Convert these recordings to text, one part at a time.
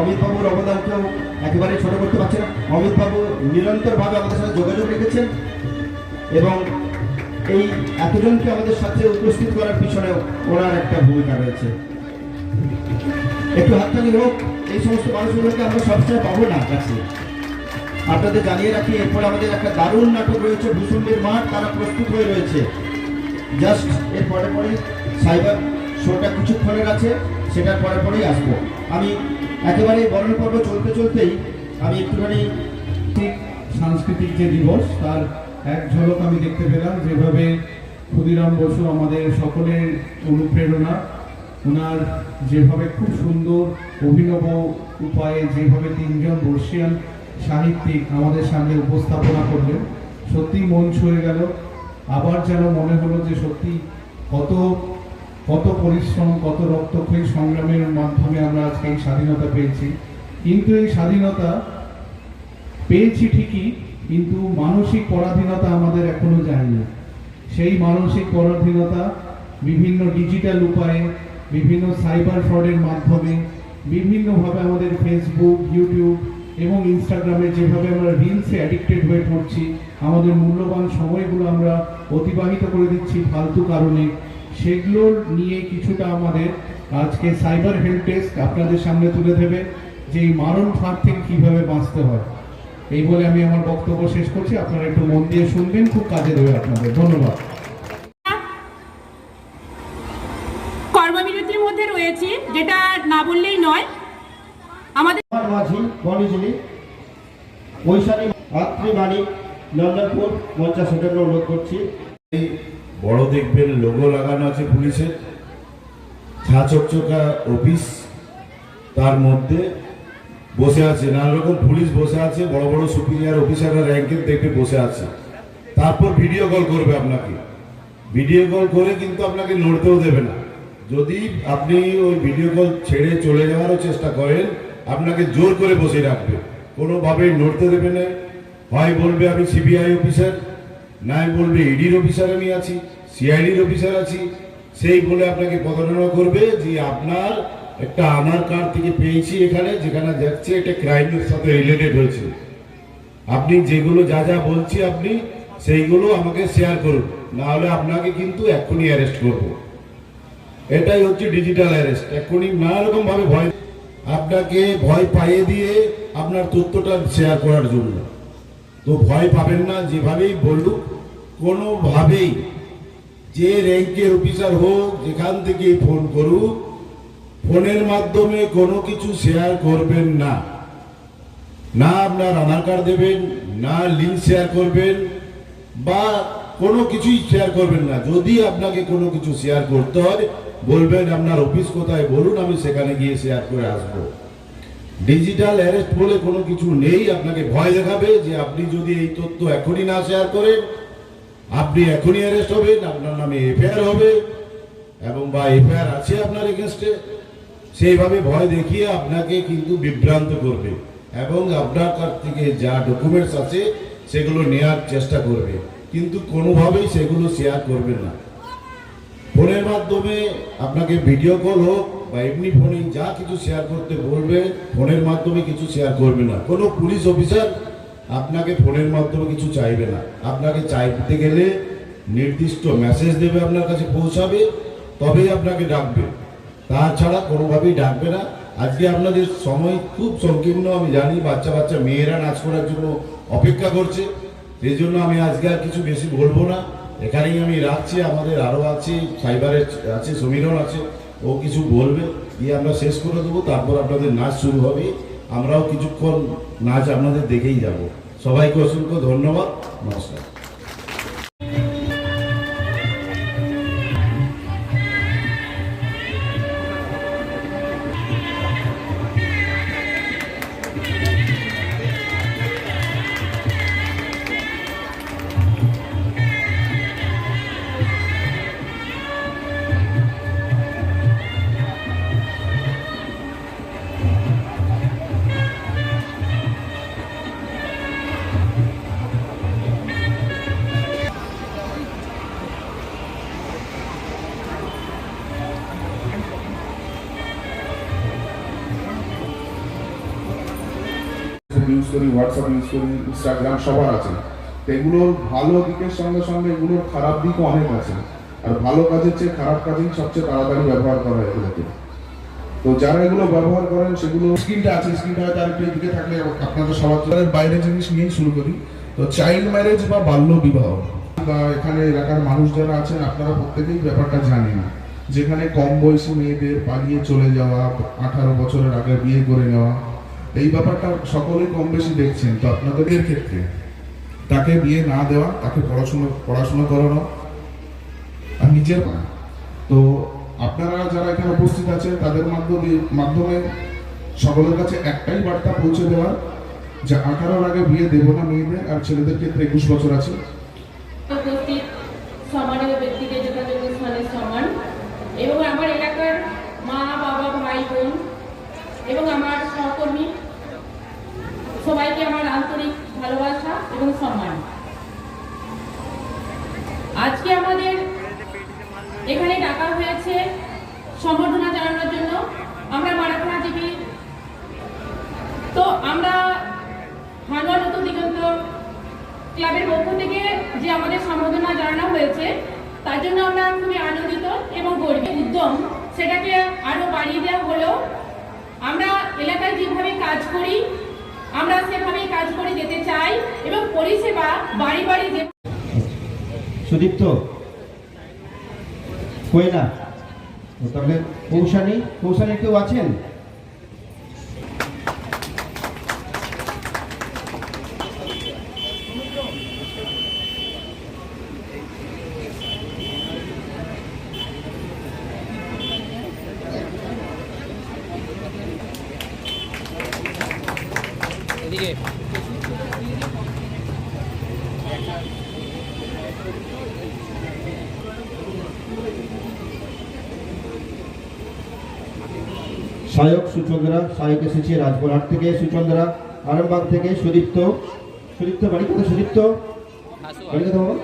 অমিত বাবুর অবদানকেও একেবারে ছোট করতে পারছে না। অমিত বাবু নিরন্তরভাবে আমাদের সাথে যোগাযোগ রেখেছেন এবং এই এতজনকে আমাদের সাথে উপস্থিত করার পিছনে ওনার একটা ভূমিকা রয়েছে। একটু হাততালি হোক। এই সমস্ত মানুষগুলোকে আমরা সবসময় পাবো না কাছে। আপনাদের জানিয়ে রাখি, এরপর আমাদের একটা দারুণ নাটক রয়েছে ভূসুন্ডির মাঠ, তারা প্রস্তুত হয়ে রয়েছে। জাস্ট এর পরে পরে সাইবার শোটা কিছুক্ষণের আছে, সেটার পরে পরেই আসবো। আমি একেবারে বরণ পর্ব চলতে চলতেই আমি একটুখানি সাংস্কৃতিক যে দিবস তার এক ঝলক আমি দেখতে পেলাম। যেভাবে ক্ষুদিরাম বসু আমাদের সকলের অনুপ্রেরণা, ওনার যেভাবে খুব সুন্দর অভিনব উপায়ে যেভাবে তিনজন বর্ষিয়ান সাহিত্যিক আমাদের সামনে উপস্থাপনা করলেন, সত্যি মন ছুঁয়ে গেল। আবার যেন মনে হলো যে সত্যি কত কত পরিশ্রম, কত রক্তক্ষয়ী সংগ্রামের মাধ্যমে আমরা আজকে এই স্বাধীনতা পেয়েছি। কিন্তু এই স্বাধীনতা পেয়েছি ঠিকই, কিন্তু মানসিক পরাধীনতা আমাদের এখনো যায়নি। সেই মানসিক পরাধীনতা বিভিন্ন ডিজিটাল উপায়ে, বিভিন্ন সাইবার ফ্রডের মাধ্যমে, বিভিন্নভাবে আমাদের ফেসবুক, ইউটিউব এবং ইনস্টাগ্রামে যেভাবে আমরা রিলসে অ্যাডিক্টেড হয়ে পড়ছি, আমাদের মূল্যবান সময়গুলো আমরা অতিবাহিত করে দিচ্ছি ফালতু কারণে, সেগুলোর নিয়ে কিছুটা আমাদের আজকে সাইবার হেল্প ডেস্ক আপনাদের সামনে তুলে দেবে যে এই মারণ ফাঁদ থেকে কীভাবে বাঁচতে হয়। এই বলে আমি আমার বক্তব্য শেষ করছি। আপনারা একটু মন দিয়ে শুনবেন, খুব কাজে দেবে আপনাদের। ধন্যবাদ। কর্মবিরতির মধ্যে রয়েছে, যেটা না বললেই নয়। আমাদের মাঝি বনিজলি বৈশালী আত্রিবাণী নন্দনপুর পঞ্চাশ সেকেন্ড অনুরোধ করছি। এই বড় দেখবেন লোগো লাগানো আছে পুলিশের, চকচকা অফিস, তার মধ্যে বসে আছে নানা রকম পুলিশ বসে আছে, বড় বড় সুপিরিয়ার অফিসাররা র্যাঙ্কের দেখে বসে আছে। তারপর ভিডিও কল করবে আপনাকে, ভিডিও কল করে কিন্তু আপনাকে নড়তেও দেবে না। যদি আপনি ওই ভিডিও কল ছেড়ে চলে যাওয়ারও চেষ্টা করেন, আপনাকে জোর করে বসে রাখবে, কোনোভাবেই নড়তে দেবে না। হয় বলবে আমি সিবিআই অফিসার, নাই বলবে ইডির অফিসার আমি আছি, সিআইডির অফিসার আছি, সেই বলে আপনাকে প্রতারণা করবে যে আপনার একটা আধার কার্ড থেকে পেয়েছি এখানে, যেখানে যাচ্ছে এটা ক্রাইমের সাথে রিলেটেড হয়েছে, আপনি যেগুলো যা যা বলছি আপনি সেইগুলো আমাকে শেয়ার করুন, না হলে আপনাকে কিন্তু এক্ষুনি অ্যারেস্ট করব। এটাই হচ্ছে ডিজিটাল অ্যারেস্ট। এক্ষুনি নানা রকম ভাবে ভয়, আপনাকে ভয় পাইয়ে দিয়ে আপনার তথ্যটা শেয়ার করার জন্য। তো ভয় পাবেন না, যেভাবেই বলুক, কোনোভাবেই যে র্যাঙ্কের অফিসার হোক, যেখান থেকে ফোন করুক, ফোনের মাধ্যমে কোনো কিছু শেয়ার করবেন না। না আপনার আধার কার্ড দেবেন, না লিঙ্ক শেয়ার করবেন, বা কোনো কিছুই শেয়ার করবেন না। যদি আপনাকে কোনো কিছু শেয়ার করতে হয়, বলবেন আপনার অফিস কোথায় বলুন, আমি সেখানে গিয়ে শেয়ার করে আসবো। ডিজিটাল অ্যারেস্ট বলে কোনো কিছু নেই। আপনাকে ভয় দেখাবে যে আপনি যদি এই তথ্য এখনই না শেয়ার করেন, আপনি এখনই অ্যারেস্ট হবেন, আপনার নামে এফআইআর হবে, এবং বা এফআইআর আছে আপনার এগেনস্টে। সেইভাবে ভয় দেখিয়ে আপনাকে কিন্তু বিভ্রান্ত করবে এবং আপনার কাছ থেকে যা ডকুমেন্টস আছে সেগুলো নেওয়ার চেষ্টা করবে, কিন্তু কোনোভাবেই সেগুলো শেয়ার করবে না। ফোনের মাধ্যমে আপনাকে ভিডিও কল হোক বা এমনি ফোনে যা কিছু শেয়ার করতে বলবে, ফোনের মাধ্যমে কিছু শেয়ার করবে না। কোনো পুলিশ অফিসার আপনাকে ফোনের মাধ্যমে কিছু চাইবে না। আপনাকে চাইতে গেলে নির্দিষ্ট মেসেজ দেবে, আপনার কাছে পৌঁছাবে, তবেই আপনাকে ডাকবে, তাছাড়া কোনোভাবেই ডাকবে না। আজকে আপনাদের সময় খুব সংকীর্ণ, আমি জানি। বাচ্চা বাচ্চা মেয়েরা নাচ করার জন্য অপেক্ষা করছে, সেই জন্য আমি আজকে আর কিছু বেশি বলবো না, এখানেই আমি রাখছি। আমাদের আরও আছে, সাইবারের আছে, সমীরণ আছে, ও কিছু বলবে, দিয়ে আমরা শেষ করে দেবো। তারপর আপনাদের নাচ শুরু হবে, আমরাও কিছুক্ষণ নাচ আপনাদের দেখেই যাব। সবাইকে অসংখ্য ধন্যবাদ, নমস্কার। করি, হোয়াটসঅ্যাপ ইউজ করি, ইনস্টাগ্রাম সবার আছে। তো এগুলোর ভালো দিকের সঙ্গে সঙ্গে এগুলোর খারাপ দিকও অনেক আছে, আর ভালো কাজের চেয়ে খারাপ কাজেই সবচেয়ে তাড়াতাড়ি ব্যবহার করা হয় এগুলোকে। তো যারা এগুলো ব্যবহার করেন সেগুলো স্ক্রিনটা আছে, স্ক্রিনটা হয়তো আরেকটু এদিকে থাকলে আপনাদের সবার বাইরে জিনিস নিয়েই শুরু করি। তো চাইল্ড ম্যারেজ বা বাল্য বিবাহ, বা এখানে এলাকার মানুষ যারা আছেন আপনারা প্রত্যেকেই ব্যাপারটা জানেন, যেখানে কম বয়সী মেয়েদের পালিয়ে চলে যাওয়া, 18 বছরের আগে বিয়ে করে নেওয়া, এই ব্যাপারটা সকলেই কম বেশি দেখছেন। তো আপনাদের ক্ষেত্রে তাকে বিয়ে না দেওয়া, তাকে পড়াশোনা করানো আর নিজের, তো আপনারা যারা এখানে উপস্থিত আছেন তাদের মাধ্যমে সকলের কাছে একটাই বার্তা পৌঁছে দেওয়ার, যে 18-র আগে বিয়ে দেব না মেয়েদের, আর ছেলেদের ক্ষেত্রে 21 বছর আছে। উপস্থিত সম্মানিত ব্যক্তিদের যথাযোগ্য স্থানে সম্মান, এবং আমার এলাকার মা বাবা ভাই বোন এবং আমার সহকর্মী সবাইকে আমার আন্তরিক ভালোবাসা এবং সম্মান। আজকে আমাদের এখানে ডাকা হয়েছে সম্বর্ধনা জানানোর জন্য। আমরা মারাঠাজীবী, তো আমরা হানুয়া নতুন দিগন্ত ক্লাবের পক্ষ থেকে যে আমাদের সম্বর্ধনা জানানো হয়েছে, তার জন্য আমরা খুবই আনন্দিত এবং গর্বিত। উদ্যম সেটাকে আরো বাড়িয়ে দেওয়া হলো। আমরা এলাকায় যেভাবে কাজ করি আমরা সেভাবেই কাজ করে যেতে চাই, এবং পরিষেবা বাড়ি বাড়ি যে সুদীপ্ত কয়লা, তাহলে কৌশানী কেউ আছেন? সহায়ক সুচন্দ্রা, সহায়ক এসেছে রাজবরহাট থেকে সুচন্দ্রা, আরামবাগ থেকে সুদীপ্ত। বাড়ি কোথায় সুদীপ্ত? বাড়ি কোথায় বাবা?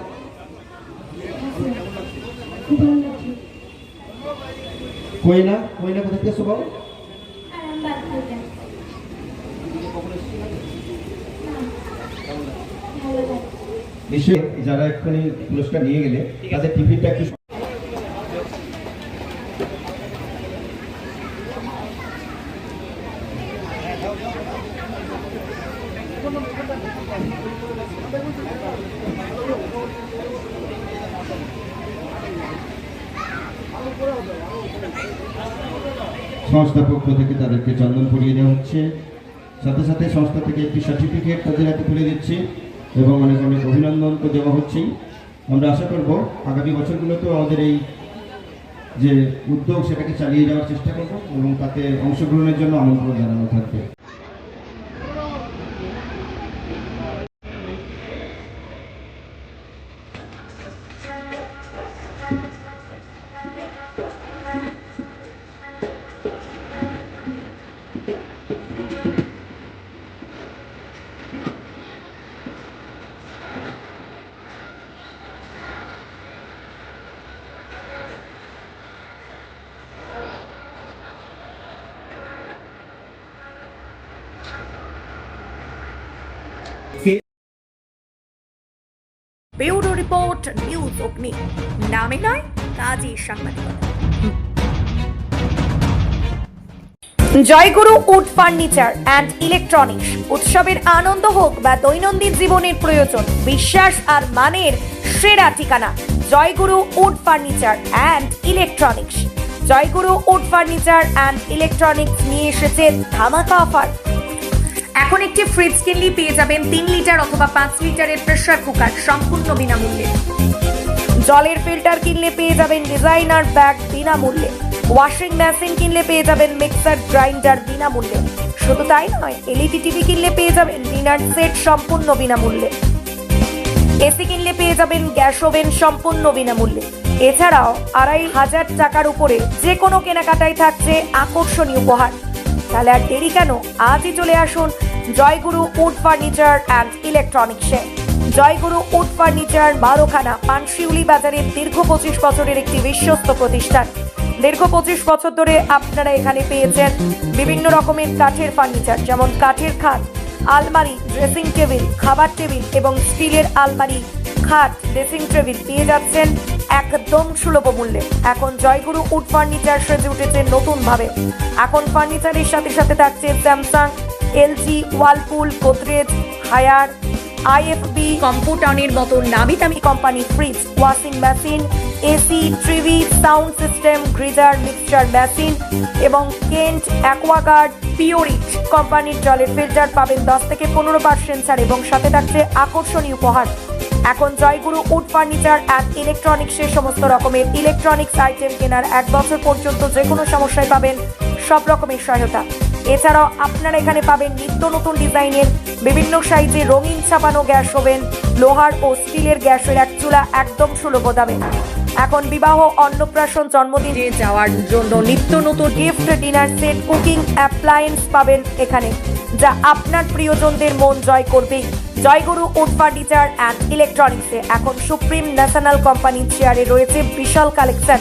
কয়লা কোথা থেকে এসো বাবা? নিশ্চয়ই যারা এক্ষুনি পুরস্কার নিয়ে গেলে তাদের টিফিনটা একটু সংস্থার পক্ষ থেকে তাদেরকে চন্দন পরিয়ে দেওয়া হচ্ছে, সাথে সাথে সংস্থা থেকে একটি সার্টিফিকেট তাদের হাতে তুলে দিচ্ছে এবং অনেক অনেক অভিনন্দন তো দেওয়া হচ্ছেই। আমরা আশা করব আগামী বছরগুলোতেও আমাদের এই যে উদ্যোগ সেটাকে চালিয়ে যাওয়ার চেষ্টা করব এবং তাতে অংশগ্রহণের জন্য আমন্ত্রণ জানানো থাকবে। ব্যুরো রিপোর্ট, নিউজ অগ্নি। নামে নয়, কাজে সাংবাদিকতা। জয়গুরু উড ফার্নিচার অ্যান্ড ইলেকট্রনিক্স। উৎসবের আনন্দ হোক বা দৈনন্দিন জীবনের প্রয়োজন, বিশ্বাস আর মানের সেরা ঠিকানা Joyguru wood furniture and electronics. Joyguru wood furniture and electronics নিয়ে এসেছে ধামাকা অফার। এখন একটি ফ্রিজ কিনলে পেয়ে যাবেন 3 লিটার অথবা 5 লিটারের প্রেসার কুকার সম্পূর্ণ বিনামূল্যে। জলের ফিল্টার কিনলে পেয়ে যাবেন ডিজাইনার ব্যাগ বিনামূল্যে। ওয়াশিং মেশিন কিনলে পেয়ে যাবেন মিক্সার গ্রাইন্ডার বিনামূল্যে। শুধু তাই নয়, এলইডি টিভি কিনলে পেয়ে যাবেন ডিনার সেট সম্পূর্ণ বিনামূল্যে। এসি কিনলে পেয়ে যাবেন গ্যাস ওভেন সম্পূর্ণ বিনামূল্যে। এছাড়াও 2500 টাকার উপরে যে কোনো কেনাকাটায় থাকছে আকর্ষণীয় উপহার। তাহলে আর দেরি কেন, আজই চলে আসুন জয়গুরু উড ফার্নিচার অ্যান্ড ইলেকট্রনিক্সে। জয়গুরু উড ফার্নিচার মারোখানা, পানশিউলি বাজারের দীর্ঘ 25 বছরের একটি বিশ্বস্ত প্রতিষ্ঠান। দীর্ঘ 25 বছর ধরে আপনারা এখানে পেয়েছেন বিভিন্ন রকমের কাঠের ফার্নিচার, যেমন কাঠের খাট, আলমারি, ড্রেসিং টেবিল, খাবার টেবিল এবং স্টিলের আলমারি, খাট, ড্রেসিং টেবিল পেয়ে যাচ্ছেন একদম সুলভ মূল্যে। এখন জয়গুরু উড ফার্নিচার সেজে উঠেছে নতুন ভাবে। এখন ফার্নিচারের সাথে সাথে থাকছে Samsung, LG, Whirlpool, Godrej, Haier, IFB, কম্পিউটারের মতো নামি দামি company fridge, washing machine, AC, TV, sound system, geyser, mixture machine এবং কেন্ট, অ্যাকোয়াগার্ড, পিওরিট কোম্পানির জলের ফিল্টার পাবেন 10 থেকে 15% ছাড় এবং সাথে থাকছে আকর্ষণীয় উপহার। এখন জয়গুরু উড ফার্নিচার অ্যান্ড ইলেকট্রনিক্সের সমস্ত রকমের ইলেকট্রনিক্স আইটেম কেনার 1 বছর পর্যন্ত যে কোনো সমস্যায় পাবেন সব রকমের সহায়তা। এছাড়াও আপনারা এখানে পাবেন নিত্য নতুন ডিজাইনের বিভিন্ন সাইজে রঙিন ছাপানো গ্যাস ওভেন, লোহার ও স্টিলের গ্যাসের এক চুলা একদম সুলভ দামে। এখন বিবাহ, অন্নপ্রাশন, জন্মদিনে যাওয়ার জন্য নিত্য নতুন gift, dinner set, cooking appliance পাবেন এখানে, যা আপনার প্রিয়জনদের মন জয় করবে। জয়গুরু উড ফার্নিচার অ্যান্ড ইলেকট্রনিক্সে এখন সুপ্রিম ন্যাশনাল কোম্পানির চেয়ারে রয়েছে বিশাল কালেকশন।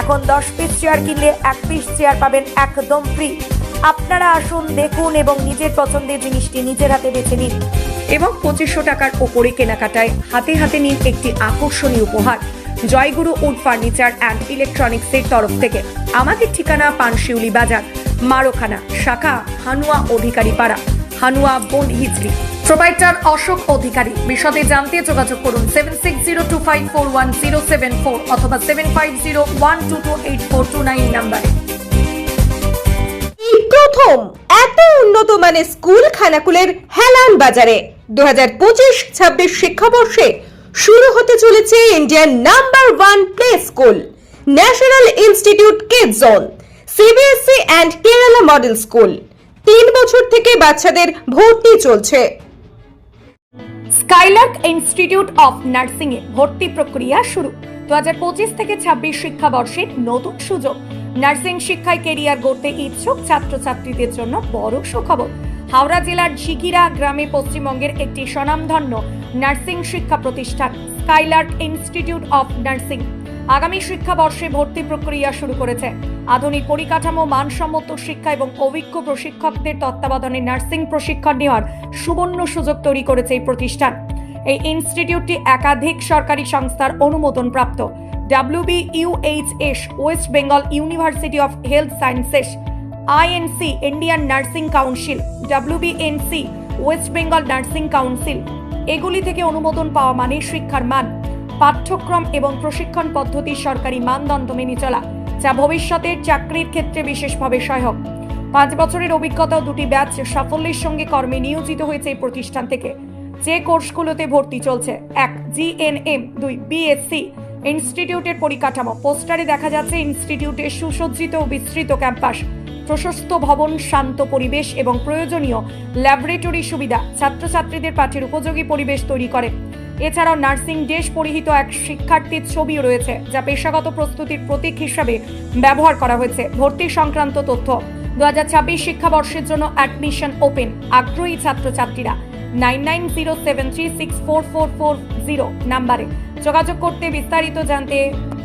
এখন 10 পিস চেয়ার কিনলে 1 পিস চেয়ার পাবেন একদম ফ্রি। আপনারা আসুন, দেখুন এবং নিজের পছন্দের জিনিসটি নিজের হাতে বেছে নিন এবং 2500 টাকার ওপরে কেনাকাটায় হাতে হাতে নিন একটি আকর্ষণীয় উপহার জয়গুরু উড ফার্নিচার অ্যান্ড ইলেকট্রনিক্সের তরফ থেকে। আমাদের ঠিকানা পানশিউলি বাজার, মারোখানা, শাখা হানুয়া অধিকারী পাড়া, হানুয়া বোন হিজড়ি। প্রোপাইটার অশোক অধিকারী। বিশদে জানতে যোগাযোগ করুন 7602541074 অথবা 7501228429 নম্বরে। প্রথম এত উন্নত মানের স্কুল খানাকুলের হেলান বাজারে 2025-26 শিক্ষাবর্ষে শুরু হতে চলেছে Indian number 1 play school, National Institute Kids Zone, CBSE and Kerala model school. 3 বছর থেকে বাচ্চাদের ভর্তি চলছে। স্কাইলার্ক ইনস্টিটিউট অফ নার্সিং এ ভর্তি প্রক্রিয়া শুরু। 2025 থেকে 26 শিক্ষাবর্ষের নতুন সুযোগ। নার্সিং শিক্ষায় কেরিয়ার গড়তে ইচ্ছুক ছাত্রছাত্রীদের জন্য বড় সুখবর। হাওড়া জেলার ঝিকিরা গ্রামে পশ্চিমবঙ্গের একটি স্বনামধন্য নার্সিং শিক্ষা প্রতিষ্ঠান স্কাইলার্ক ইনস্টিটিউট অফ নার্সিং আগামী শিক্ষাবর্ষে ভর্তি প্রক্রিয়া শুরু করেছে। আধুনিক পরিকাঠামো, মানসম্মত শিক্ষা এবং অভিজ্ঞ প্রশিক্ষকদের তত্ত্বাবধানে নার্সিং প্রশিক্ষণ নেওয়ার সুবর্ণ সুযোগ তৈরি করেছে এই প্রতিষ্ঠান। এই ইনস্টিটিউটটি একাধিক সরকারি সংস্থার অনুমোদন প্রাপ্ত। WBUHS West Bengal university of health sciences, INC Indian nursing council, WBNC West Bengal nursing council এগুলি থেকে অনুমোদন পাওয়া মানে শিক্ষার মান, পাঠ্যক্রম এবং প্রশিক্ষণ পদ্ধতির সরকারি মানদণ্ড মেনে চলা, যা ভবিষ্যতের চাকরির ক্ষেত্রে বিশেষভাবে সহায়ক। 5 বছরের অভিজ্ঞতা ও 2টি ব্যাচ সাফল্যের সঙ্গে কর্মে নিয়োজিত হয়েছে এই প্রতিষ্ঠান থেকে। যে কোর্সগুলোতে ভর্তি চলছে: 1 GNM, 2 BSc। ইনস্টিটিউটের পরিকাঠামো। পোস্টারে দেখা যাচ্ছে ইনস্টিটিউটের সুসজ্জিত ও বিস্তৃত ক্যাম্পাস, প্রশস্ত ভবন, শান্ত পরিবেশ এবং প্রয়োজনীয় ল্যাবরেটরি সুবিধা ছাত্রছাত্রীদের পাঠের উপযোগী পরিবেশ তৈরি করে। এছাড়াও নার্সিং ড্রেস পরিহিত এক শিক্ষার্থীর ছবিও রয়েছে, যা পেশাগত প্রস্তুতির প্রতীক হিসাবে ব্যবহার করা হয়েছে। ভর্তি সংক্রান্ত তথ্য: 2026 শিক্ষাবর্ষের জন্য অ্যাডমিশন ওপেন। আগ্রহী ছাত্রছাত্রীরা 9907364440 নাম্বারে যোগাযোগ করতে বিস্তারিত জানতে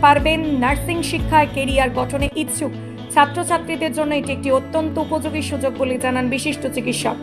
পারবেন। নার্সিং শিক্ষায় কেরিয়ার গঠনে ইচ্ছুক ছাত্রছাত্রীদের জন্য এটি একটি অত্যন্ত উপযোগী সুযোগ বলে জানান বিশিষ্ট চিকিৎসক।